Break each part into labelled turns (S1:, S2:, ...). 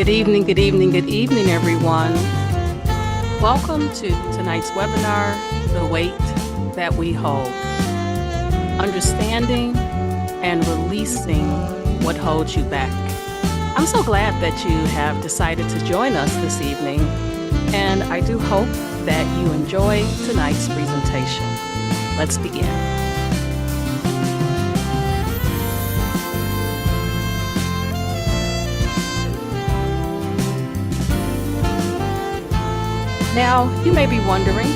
S1: Good evening, good evening, good evening, everyone. Welcome to tonight's webinar, The Weight That We Hold, Understanding and Releasing What Holds You Back. I'm so glad that you have decided to join us this evening, and I do hope that you enjoy tonight's presentation. Let's begin. Now, you may be wondering,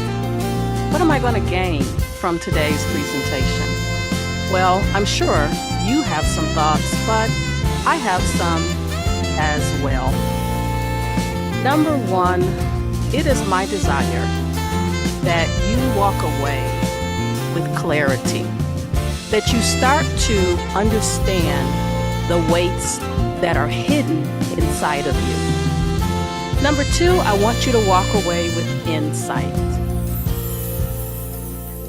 S1: what am I going to gain from today's presentation? Well, I'm sure you have some thoughts, but I have some as well. Number one, it is my desire that you walk away with clarity, that you start to understand the weights that are hidden inside of you. Number two, I want you to walk away with insight.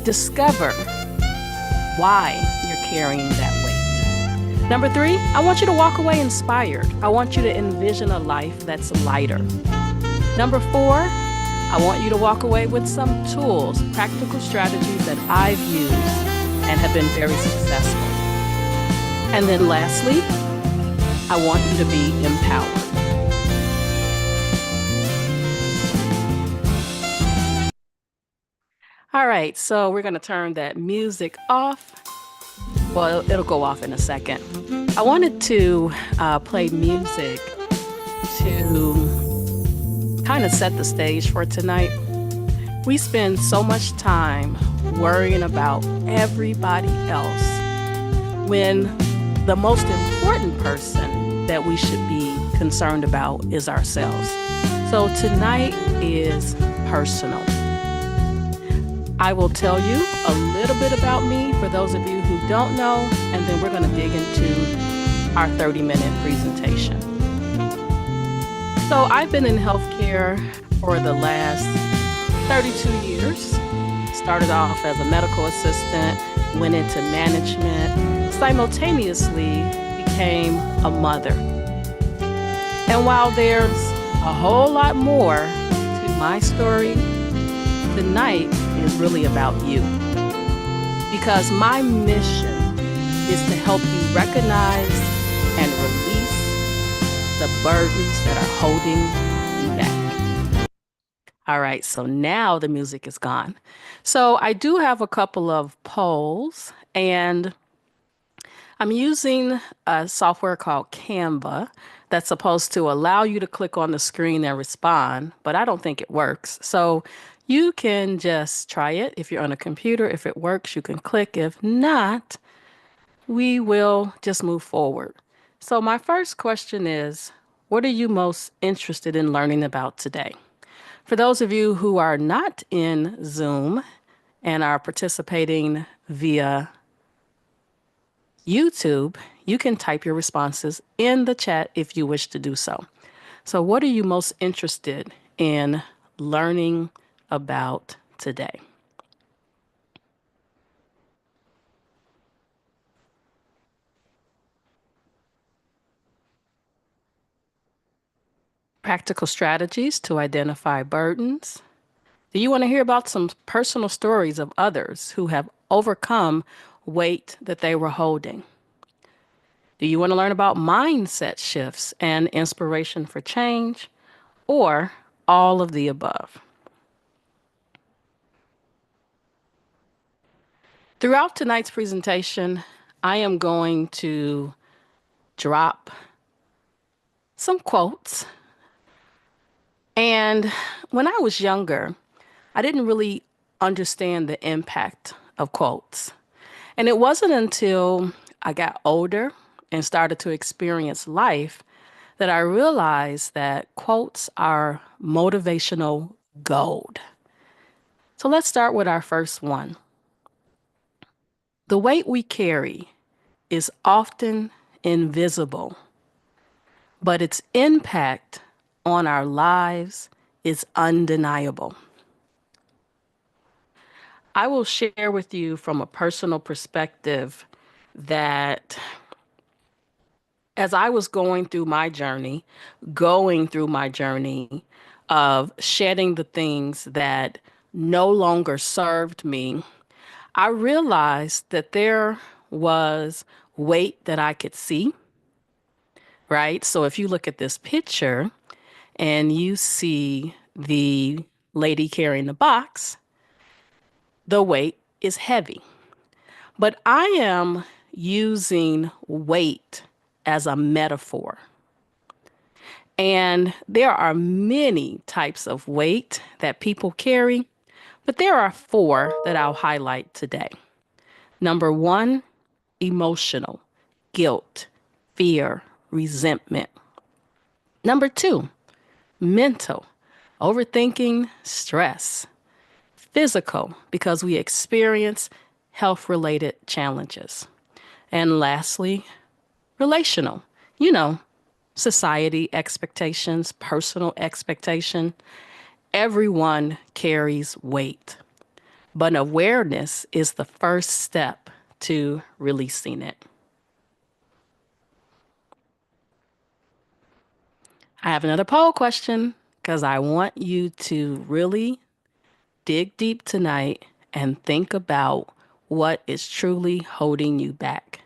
S1: Discover why you're carrying that weight. Number three, I want you to walk away inspired. I want you to envision a life that's lighter. Number four, I want you to walk away with some tools, practical strategies that I've used and have been very successful. And then lastly, I want you to be empowered. All right, so we're going to turn that music off. Well, it'll go off in a second. I wanted to play music to kind of set the stage for tonight. We spend so much time worrying about everybody else when the most important person that we should be concerned about is ourselves. So tonight is personal. I will tell you a little bit about me for those of you who don't know, and then we're going to dig into our 30-minute presentation. So I've been in healthcare for the last 32 years. Started off as a medical assistant, went into management, simultaneously became a mother. And while there's a whole lot more to my story, tonight is really about you, because my mission is to help you recognize and release the burdens that are holding you back. All right, so now the music is gone. So I do have a couple of polls, and I'm using a software called Canva that's supposed to allow you to click on the screen and respond, but I don't think it works. So you can just try it. If you're on a computer, if it works, you can click. If not, we will just move forward. So my first question is, what are you most interested in learning about today? For those of you who are not in Zoom and are participating via YouTube, you can type your responses in the chat if you wish to do so. So what are you most interested in learning about today? Practical strategies to identify burdens. Do you want to hear about some personal stories of others who have overcome weight that they were holding? Do you want to learn about mindset shifts and inspiration for change, or all of the above? Throughout tonight's presentation, I am going to drop some quotes. And when I was younger, I didn't really understand the impact of quotes. And it wasn't until I got older and started to experience life that I realized that quotes are motivational gold. So let's start with our first one. The weight we carry is often invisible, but its impact on our lives is undeniable. I will share with you from a personal perspective that as I was going through my journey of shedding the things that no longer served me, I realized that there was weight that I could see, right? So if you look at this picture and you see the lady carrying the box, the weight is heavy. But I am using weight as a metaphor. And there are many types of weight that people carry, but there are four that I'll highlight today. Number one, emotional, guilt, fear, resentment. Number two, mental, overthinking, stress. Physical, because we experience health related challenges. And lastly, relational, you know, society expectations, personal expectation. Everyone carries weight, but awareness is the first step to releasing it. I have another poll question because I want you to really dig deep tonight and think about what is truly holding you back.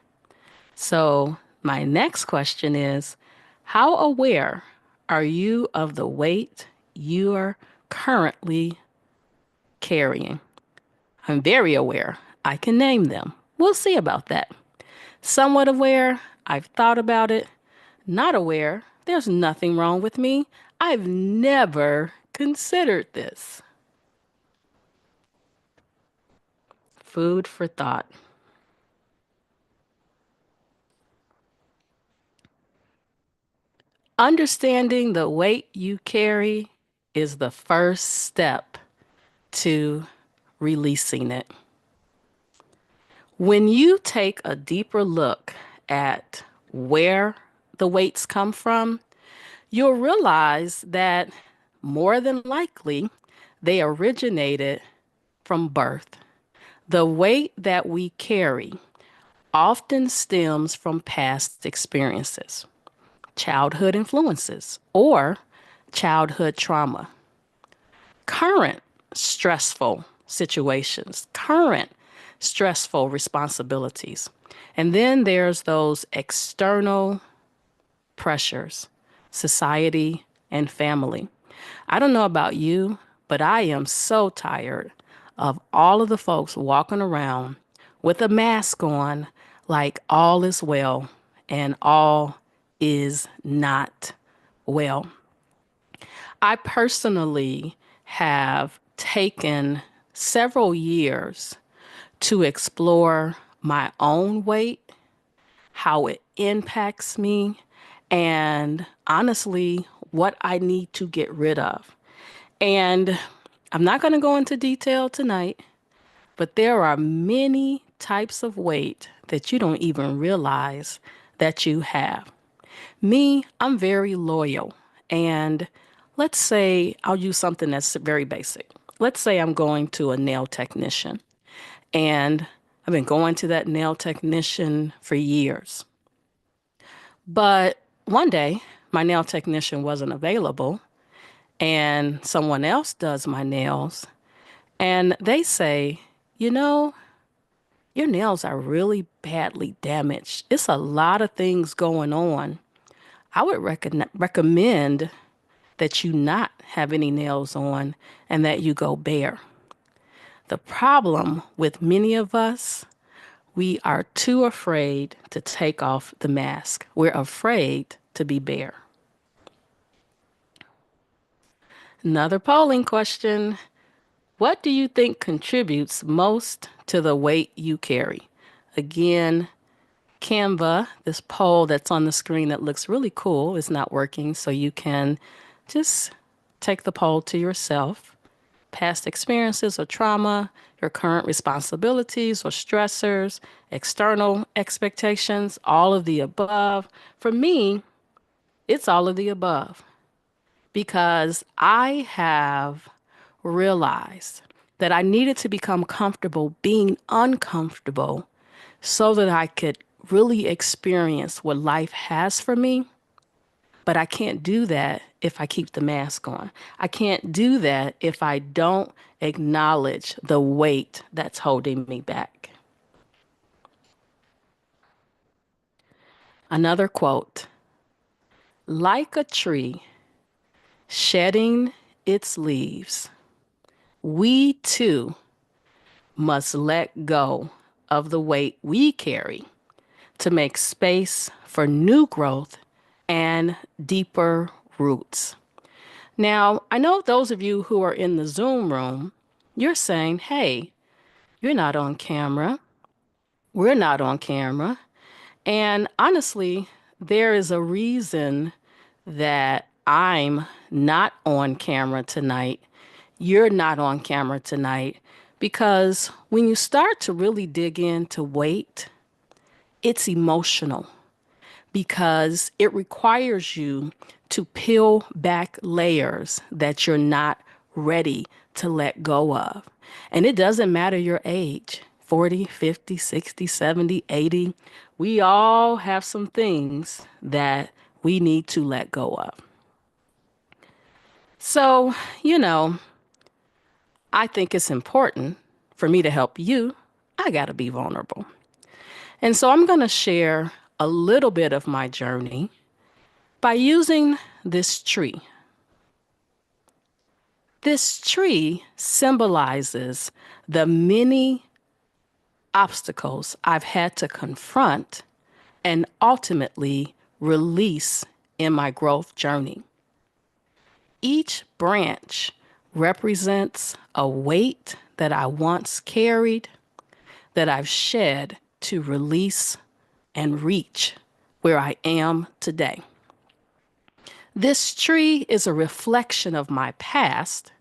S1: So, my next question is, how aware are you of the weight you're currently carrying? I'm very aware. I can name them. We'll see about that. Somewhat aware. I've thought about it. Not aware. There's nothing wrong with me. I've never considered this. Food for thought. Understanding the weight you carry is the first step to releasing it. When you take a deeper look at where the weights come from, you'll realize that more than likely they originated from birth. The weight that we carry often stems from past experiences, childhood influences, or childhood trauma, current stressful situations, current stressful responsibilities. And then there's those external pressures, society and family. I don't know about you, but I am so tired of all of the folks walking around with a mask on like all is well and all is not well. I personally have taken several years to explore my own weight, how it impacts me, and honestly, what I need to get rid of. And I'm not going to go into detail tonight, but there are many types of weight that you don't even realize that you have. Me, I'm very loyal. And let's say I'll use something that's very basic. Let's say I'm going to a nail technician, and I've been going to that nail technician for years. But one day, my nail technician wasn't available, and someone else does my nails, and they say, you know, your nails are really badly damaged. It's a lot of things going on. I would recommend that you not have any nails on and that you go bare. The problem with many of us, we are too afraid to take off the mask. We're afraid to be bare. Another polling question. What do you think contributes most to the weight you carry? Again, Canva, this poll that's on the screen that looks really cool, is not working, so you can just take the poll to yourself. Past experiences or trauma, your current responsibilities or stressors, external expectations, all of the above. For me, it's all of the above because I have realized that I needed to become comfortable being uncomfortable so that I could really experience what life has for me, but I can't do that if I keep the mask on. I can't do that if I don't acknowledge the weight that's holding me back. Another quote: like a tree shedding its leaves, we too must let go of the weight we carry to make space for new growth and deeper roots. Now, I know those of you who are in the Zoom room, you're saying, hey, you're not on camera. We're not on camera. And honestly, there is a reason that I'm not on camera tonight. You're not on camera tonight because when you start to really dig into weight, it's emotional because it requires you to peel back layers that you're not ready to let go of. And it doesn't matter your age, 40, 50, 60, 70, 80. We all have some things that we need to let go of. So, I think it's important for me to help you. I got to be vulnerable. And so I'm going to share a little bit of my journey by using this tree. This tree symbolizes the many obstacles I've had to confront and ultimately release in my growth journey. Each branch represents a weight that I once carried that I've shed to release and reach where I am today. This tree is a reflection of my past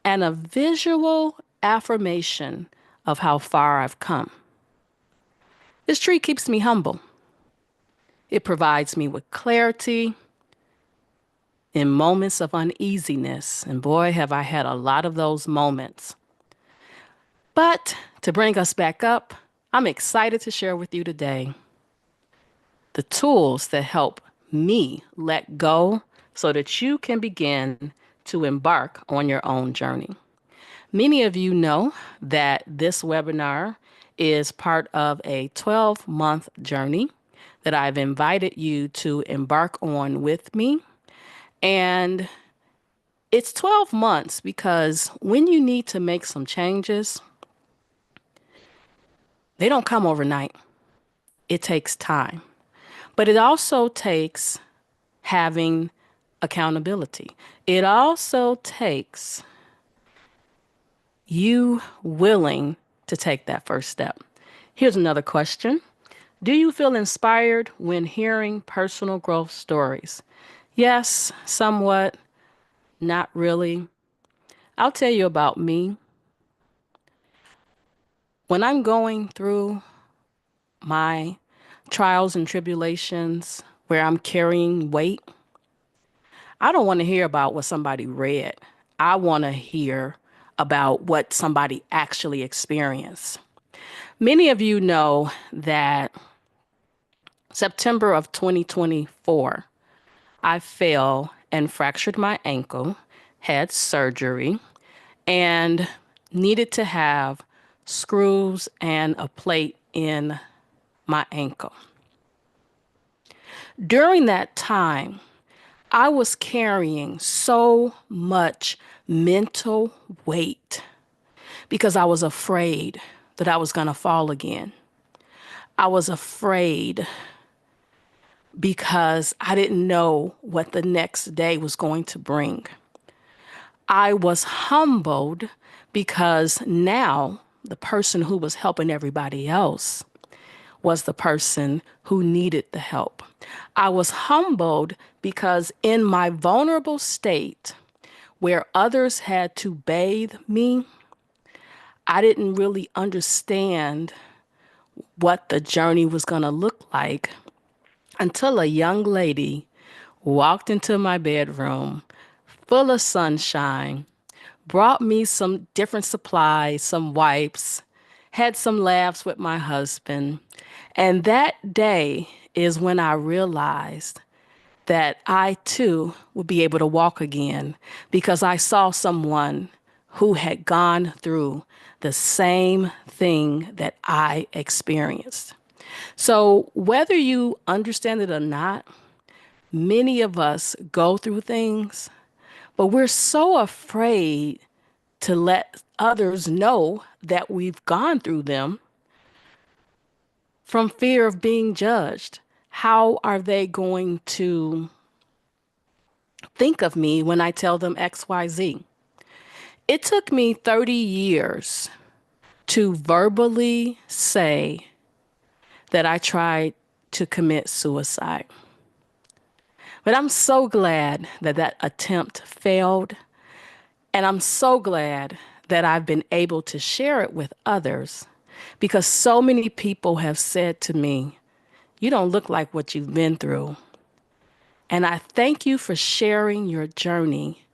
S1: and a visual affirmation of how far I've come. This tree keeps me humble. It provides me with clarity in moments of uneasiness, and boy, have I had a lot of those moments. But to bring us back up, I'm excited to share with you today the tools that help me let go so that you can begin to embark on your own journey. Many of you know that this webinar is part of a 12-month journey that I've invited you to embark on with me. And it's 12 months because when you need to make some changes, they don't come overnight. It takes time. But it also takes having accountability. It also takes you willing to take that first step. Here's another question. Do you feel inspired when hearing personal growth stories? Yes, somewhat, not really. I'll tell you about me. When I'm going through my trials and tribulations where I'm carrying weight, I don't want to hear about what somebody read. I want to hear about what somebody actually experienced. Many of you know that September of 2024, I fell and fractured my ankle, had surgery, and needed to have screws and a plate in my ankle. During that time, I was carrying so much mental weight because I was afraid that I was going to fall again. I was afraid because I didn't know what the next day was going to bring. I was humbled because now the person who was helping everybody else was the person who needed the help. I was humbled because in my vulnerable state, where others had to bathe me, I didn't really understand what the journey was going to look like until a young lady walked into my bedroom full of sunshine, brought me some different supplies, some wipes, had some laughs with my husband. And that day is when I realized that I too would be able to walk again because I saw someone who had gone through the same thing that I experienced. So, whether you understand it or not, many of us go through things, but we're so afraid to let others know that we've gone through them from fear of being judged. How are they going to think of me when I tell them XYZ? It took me 30 years to verbally say that I tried to commit suicide. But I'm so glad that that attempt failed. And I'm so glad that I've been able to share it with others because so many people have said to me, "You don't look like what you've been through." And I thank you for sharing your journey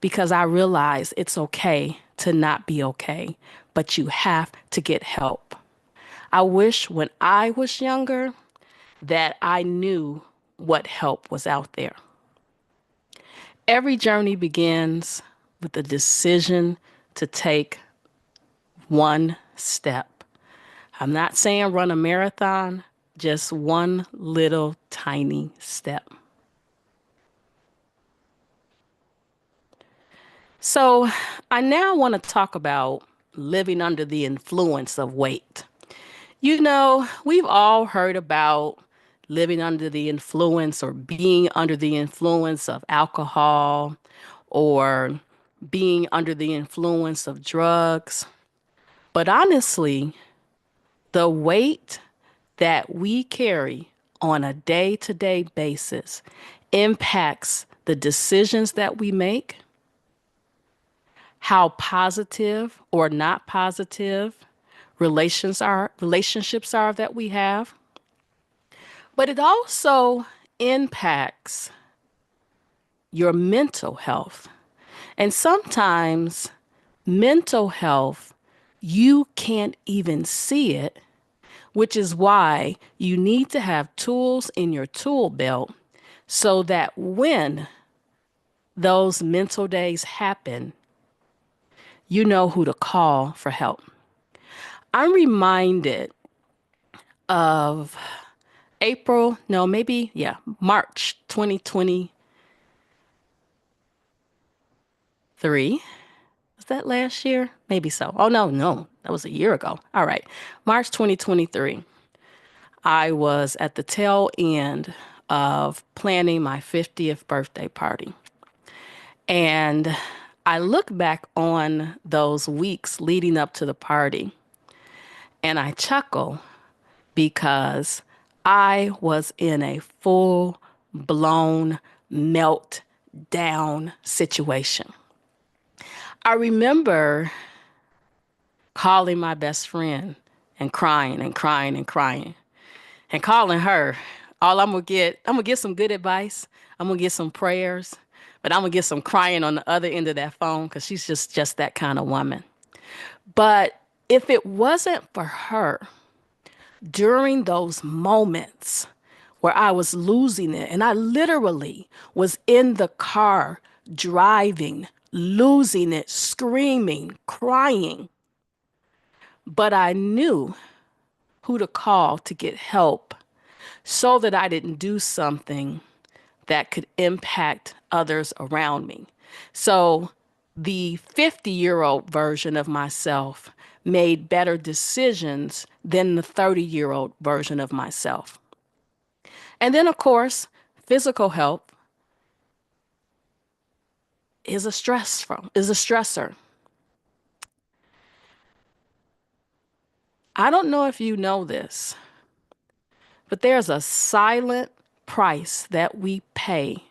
S1: because I realize it's okay to not be okay, but you have to get help. I wish when I was younger that I knew what help was out there. Every journey begins with the decision to take one step. I'm not saying run a marathon, just one little tiny step. So, I now want to talk about living under the influence of weight. You know, we've all heard about living under the influence or being under the influence of alcohol or being under the influence of drugs. But honestly, the weight that we carry on a day to day basis impacts the decisions that we make, how positive or not positive relationships are that we have, but it also impacts your mental health. And sometimes mental health, you can't even see it, which is why you need to have tools in your tool belt so that when those mental days happen, you know who to call for help. I'm reminded of March 2023. Was that last year? Maybe so. Oh, no, that was a year ago. All right. March 2023. I was at the tail end of planning my 50th birthday party. And I look back on those weeks leading up to the party and I chuckle because I was in a full blown meltdown situation. I remember calling my best friend and crying and crying and crying and calling her. I'm gonna get some good advice. I'm gonna get some prayers, but I'm gonna get some crying on the other end of that phone because she's just that kind of woman. But if it wasn't for her during those moments where I was losing it, and I literally was in the car driving, losing it, screaming, crying, but I knew who to call to get help so that I didn't do something that could impact others around me. So the 50-year-old version of myself made better decisions than the 30-year-old version of myself. And then, of course, physical health is a stressor. I don't know if you know this, but there's a silent price that we pay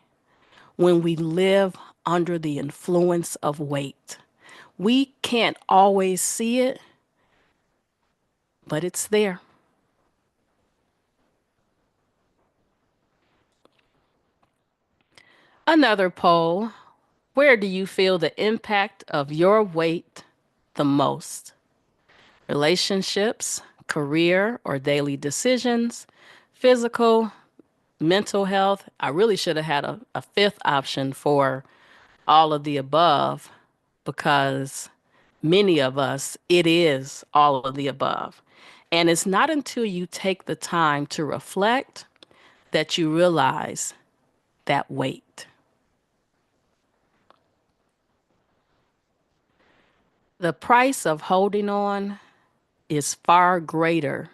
S1: when we live under the influence of weight. We can't always see it, but it's there. Another poll: where do you feel the impact of your weight the most? relationships, career or daily decisions, physical, mental health. I really should have had a fifth option for all of the above because many of us, it is all of the above. And it's not until you take the time to reflect that you realize that weight. The price of holding on is far greater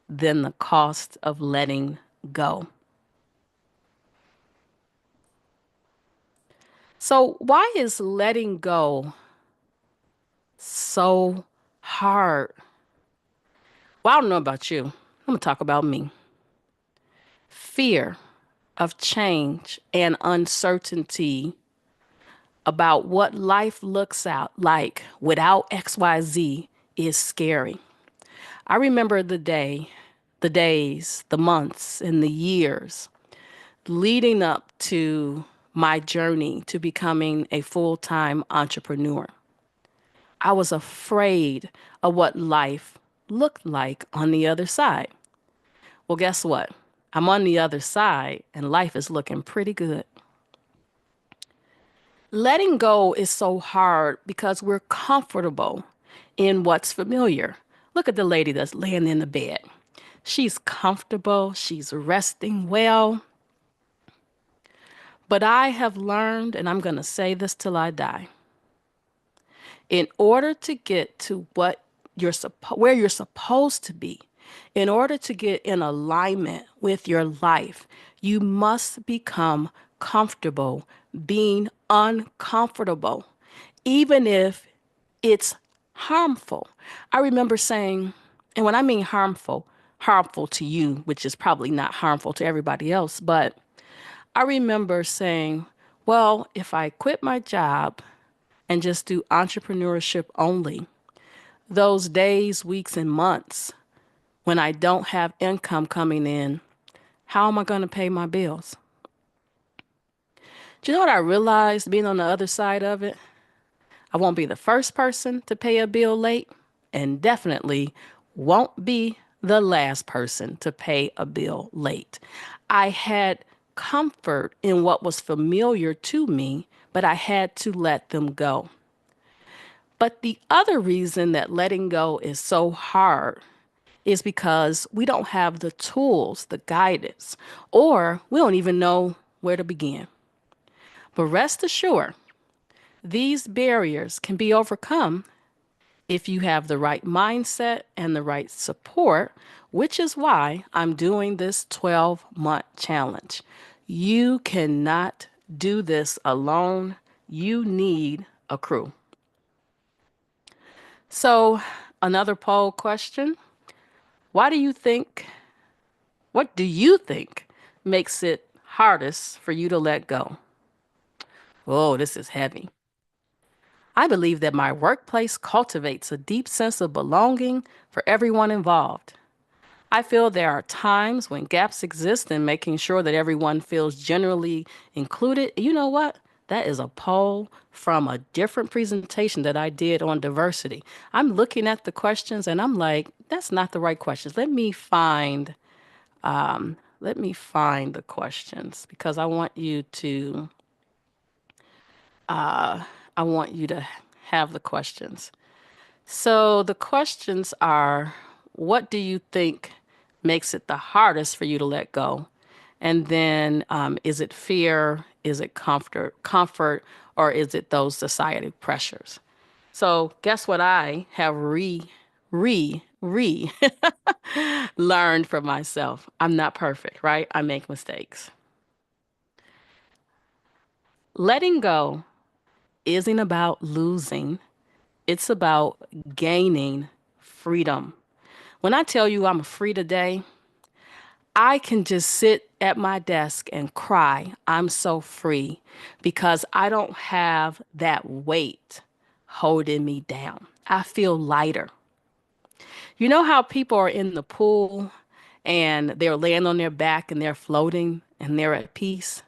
S1: than the cost of letting go. So, why is letting go so hard? Well, I don't know about you. I'm going to talk about me. Fear of change and uncertainty about what life looks out like without XYZ is scary. I remember the days, the months, and the years leading up to my journey to becoming a full-time entrepreneur. I was afraid of what life looked like on the other side. Well, guess what? I'm on the other side and life is looking pretty good. Letting go is so hard because we're comfortable in what's familiar. Look at the lady that's laying in the bed. She's comfortable, she's resting well. But I have learned, and I'm going to say this till I die, in order to get to where you're supposed to be, in order to get in alignment with your life, you must become comfortable being uncomfortable, even if it's harmful. I remember saying, and when I mean harmful, harmful to you, which is probably not harmful to everybody else, but I remember saying, well, if I quit my job and just do entrepreneurship only, those days, weeks, and months when I don't have income coming in, how am I going to pay my bills? Do you know what I realized being on the other side of it? I won't be the first person to pay a bill late, and definitely won't be the last person to pay a bill late. I had comfort in what was familiar to me, but I had to let them go. But the other reason that letting go is so hard is because we don't have the tools, the guidance, or we don't even know where to begin. But rest assured, these barriers can be overcome if you have the right mindset and the right support, which is why I'm doing this 12-month challenge. You cannot do this alone. You need a crew. So, another poll question. Why do you think, what do you think makes it hardest for you to let go? Oh, this is heavy. I believe that my workplace cultivates a deep sense of belonging for everyone involved. I feel there are times when gaps exist in making sure that everyone feels generally included. You know what? That is a poll from a different presentation that I did on diversity. I'm looking at the questions and I'm like, that's not the right questions. Let me find the questions because I want you to have the questions. So the questions are, what do you think makes it the hardest for you to let go? And then, is it fear? Is it comfort, or is it those society pressures? So guess what I have learned from myself. I'm not perfect, right? I make mistakes. Letting go isn't about losing. It's about gaining freedom. When I tell you I'm free today, I can just sit at my desk and cry. I'm so free because I don't have that weight holding me down. I feel lighter. You know how people are in the pool and they're laying on their back and they're floating and they're at peace?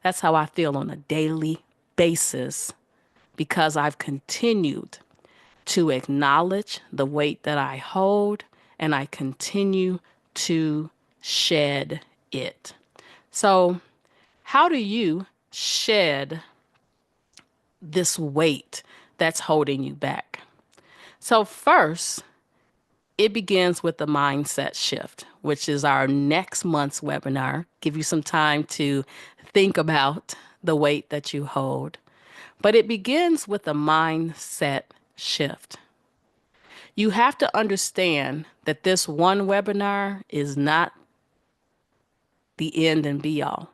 S1: That's how I feel on a daily basis because I've continued to acknowledge the weight that I hold, and I continue to shed it. So, how do you shed this weight that's holding you back? So, first, it begins with the mindset shift, which is our next month's webinar. Give you some time to think about the weight that you hold. But it begins with a mindset shift. You have to understand that this one webinar is not the end and be all.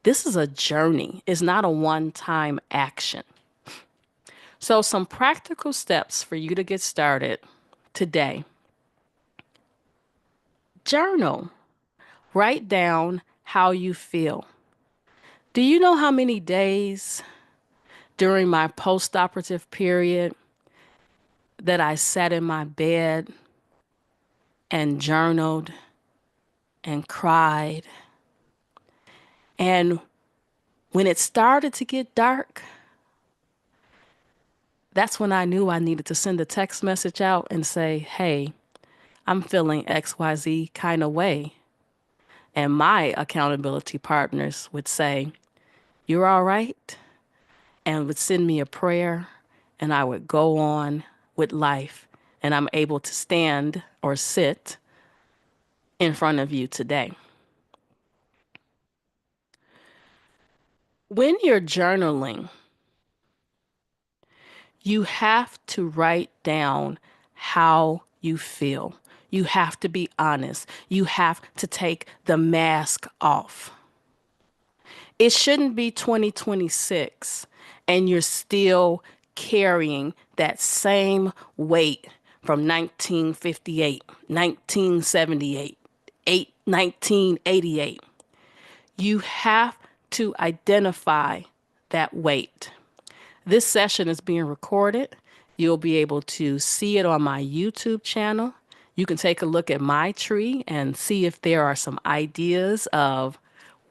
S1: This is a journey, it's not a one-time action. So, some practical steps for you to get started today. Journal. Write down how you feel. Do you know how many days during my post-operative period that I sat in my bed and journaled and cried? And when it started to get dark, that's when I knew I needed to send a text message out and say, hey, I'm feeling XYZ kind of way. And my accountability partners would say, you're all right? And would send me a prayer, and I would go on with life. And I'm able to stand or sit in front of you today. When you're journaling, you have to write down how you feel. You have to be honest. You have to take the mask off. It shouldn't be 2026 and you're still carrying that same weight from 1958, 1978, 1988. You have to identify that weight. This session is being recorded. You'll be able to see it on my YouTube channel. You can take a look at my tree and see if there are some ideas of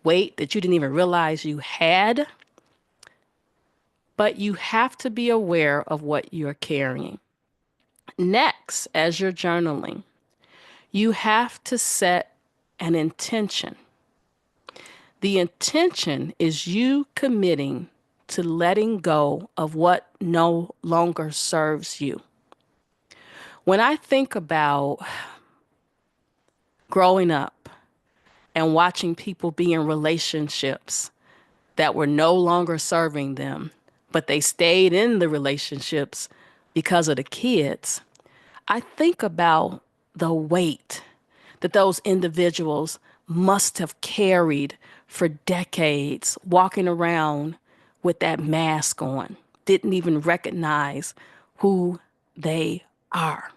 S1: weight that you didn't even realize you had. But you have to be aware of what you're carrying. Next, as you're journaling, you have to set an intention. The intention is you committing to letting go of what no longer serves you. When I think about growing up and watching people be in relationships that were no longer serving them, but they stayed in the relationships because of the kids, I think about the weight that those individuals must have carried for decades, walking around with that mask on, didn't even recognize who they are.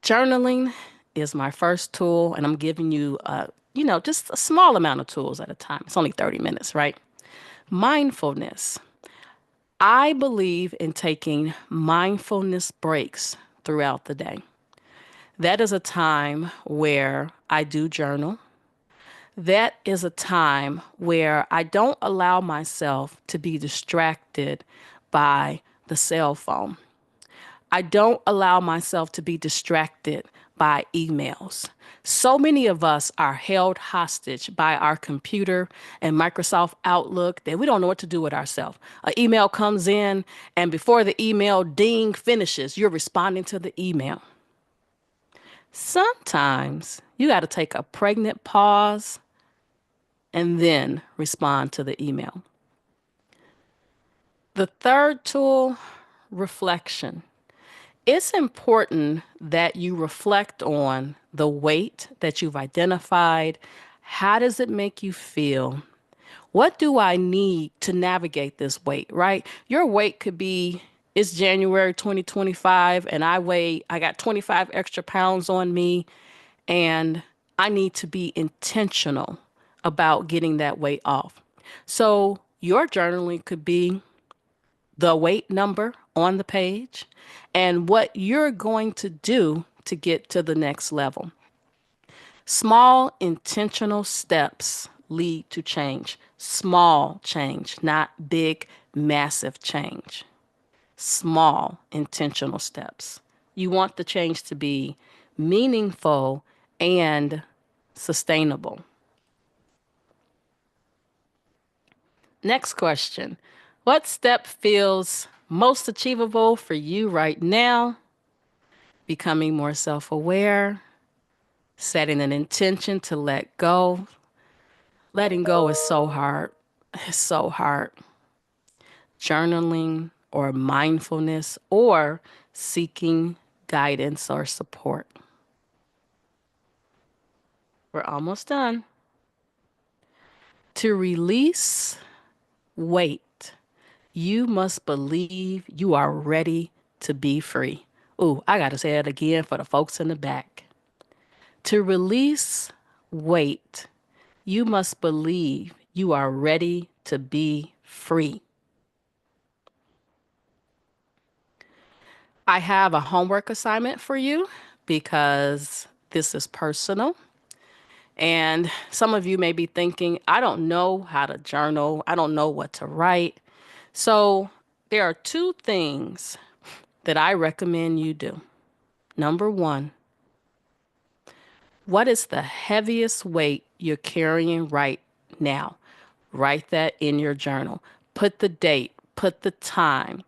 S1: Journaling is my first tool, and I'm giving you, just a small amount of tools at a time. It's only 30 minutes, right? Mindfulness. I believe in taking mindfulness breaks throughout the day. That is a time where I do journal. That is a time where I don't allow myself to be distracted by the cell phone. I don't allow myself to be distracted by emails. So many of us are held hostage by our computer and Microsoft Outlook that we don't know what to do with ourselves. An email comes in, and before the email ding finishes, you're responding to the email. Sometimes you got to take a pregnant pause and then respond to the email. The third tool, reflection. It's important that you reflect on the weight that you've identified. How does it make you feel? What do I need to navigate this weight, right? Your weight could be, it's January 2025 and I got 25 extra pounds on me, and I need to be intentional about getting that weight off. So your journaling could be the weight number on the page and what you're going to do to get to the next level. Small intentional steps lead to change. Small change, not big, massive change. Small, intentional steps. You want the change to be meaningful and sustainable. Next question. What step feels most achievable for you right now? Becoming more self aware, setting an intention to let go. Letting go is so hard. It's so hard. Journaling or mindfulness or seeking guidance or support. We're almost done. To release weight, you must believe you are ready to be free. Ooh, I got to say that again for the folks in the back. To release weight, you must believe you are ready to be free. I have a homework assignment for you because this is personal. And some of you may be thinking, I don't know how to journal. I don't know what to write. So there are two things that I recommend you do. Number one, what is the heaviest weight you're carrying right now? Write that in your journal. Put the date, put the time.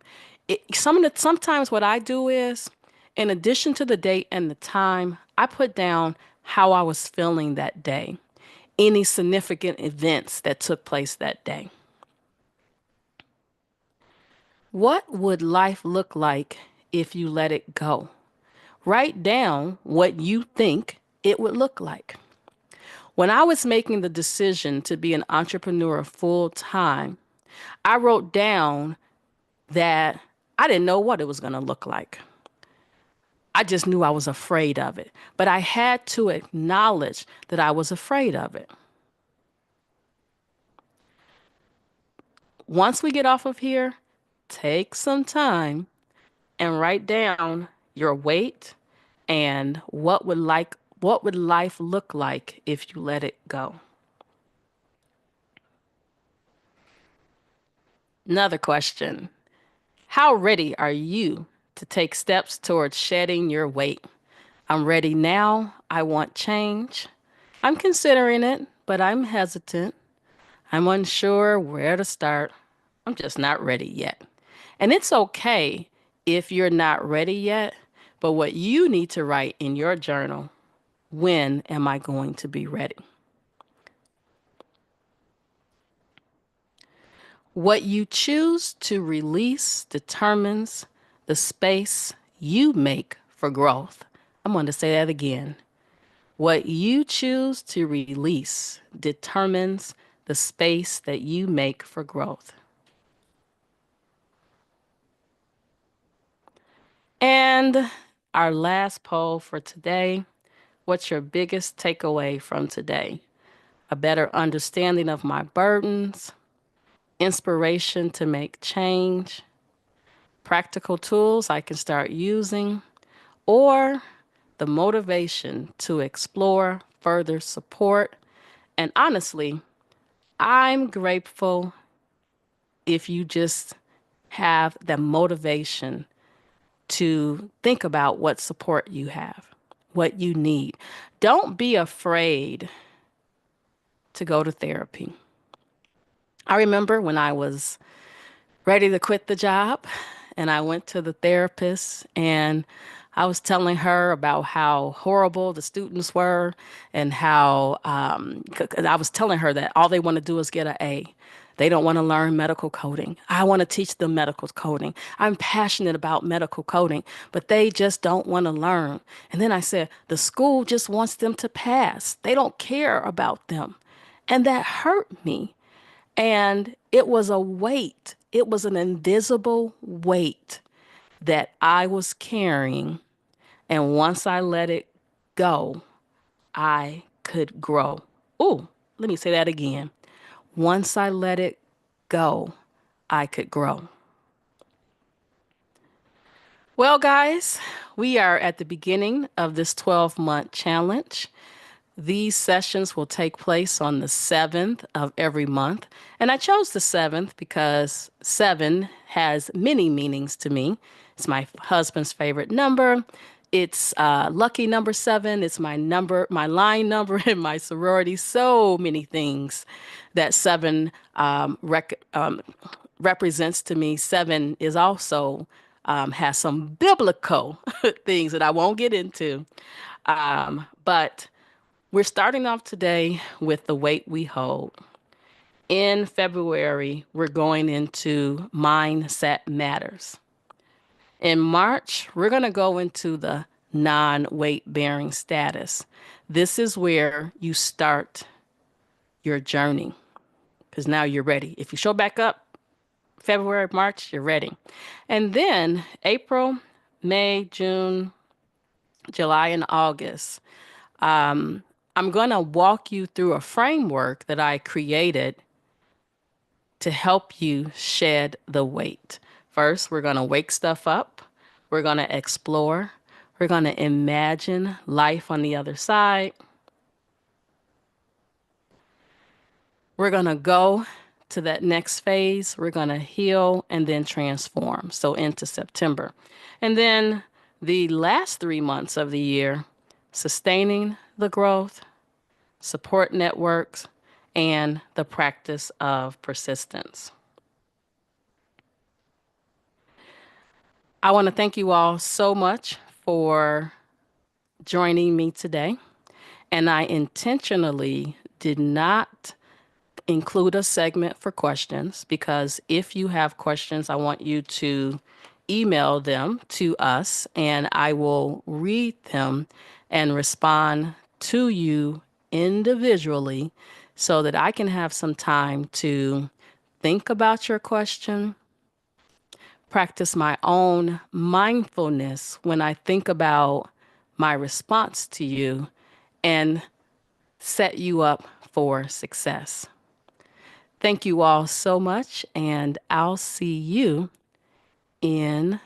S1: Sometimes what I do is, in addition to the date and the time, I put down how I was feeling that day, any significant events that took place that day. What would life look like if you let it go? Write down what you think it would look like. When I was making the decision to be an entrepreneur full time, I wrote down that I didn't know what it was going to look like. I just knew I was afraid of it, but I had to acknowledge that I was afraid of it. Once we get off of here, take some time and write down your weight and what would life look like if you let it go. Another question. How ready are you to take steps towards shedding your weight? I'm ready now. I want change. I'm considering it, but I'm hesitant. I'm unsure where to start. I'm just not ready yet. And it's okay if you're not ready yet, but what you need to write in your journal, when am I going to be ready? What you choose to release determines the space you make for growth. I'm going to say that again. What you choose to release determines the space that you make for growth. And our last poll for today, what's your biggest takeaway from today? A better understanding of my burdens, inspiration to make change, practical tools I can start using, or the motivation to explore further support. And honestly, I'm grateful if you just have the motivation to think about what support you have, what you need. Don't be afraid to go to therapy. I remember when I was ready to quit the job and I went to the therapist and I was telling her about how horrible the students were and how 'cause I was telling her that all they want to do is get an A. They don't want to learn medical coding. I want to teach them medical coding. I'm passionate about medical coding, but they just don't want to learn. And then I said, the school just wants them to pass. They don't care about them. And that hurt me. And it was a weight. It was an invisible weight that I was carrying. And once I let it go, I could grow. Ooh, let me say that again. Once I let it go, I could grow. Well, guys, we are at the beginning of this 12-month challenge. These sessions will take place on the 7th of every month. And I chose the 7th because 7 has many meanings to me. It's my husband's favorite number. It's lucky number 7. It's my number, my line number in my sorority. So many things that 7 represents to me. 7 is also has some biblical things that I won't get into. But we're starting off today with the weight we hold. In February, we're going into mindset matters. In March, we're going to go into the non-weight bearing status. This is where you start your journey because now you're ready. If you show back up February, March, you're ready. And then April, May, June, July, and August, I'm going to walk you through a framework that I created to help you shed the weight. First, we're going to wake stuff up. We're going to explore. We're going to imagine life on the other side. We're going to go to that next phase. We're going to heal and then transform. So into September. And then the last 3 months of the year, sustaining the growth, support networks, and the practice of persistence. I want to thank you all so much for joining me today. And I intentionally did not include a segment for questions because if you have questions, I want you to email them to us and I will read them and respond to you individually so that I can have some time to think about your question, practice my own mindfulness when I think about my response to you, and set you up for success. Thank you all so much, and I'll see you in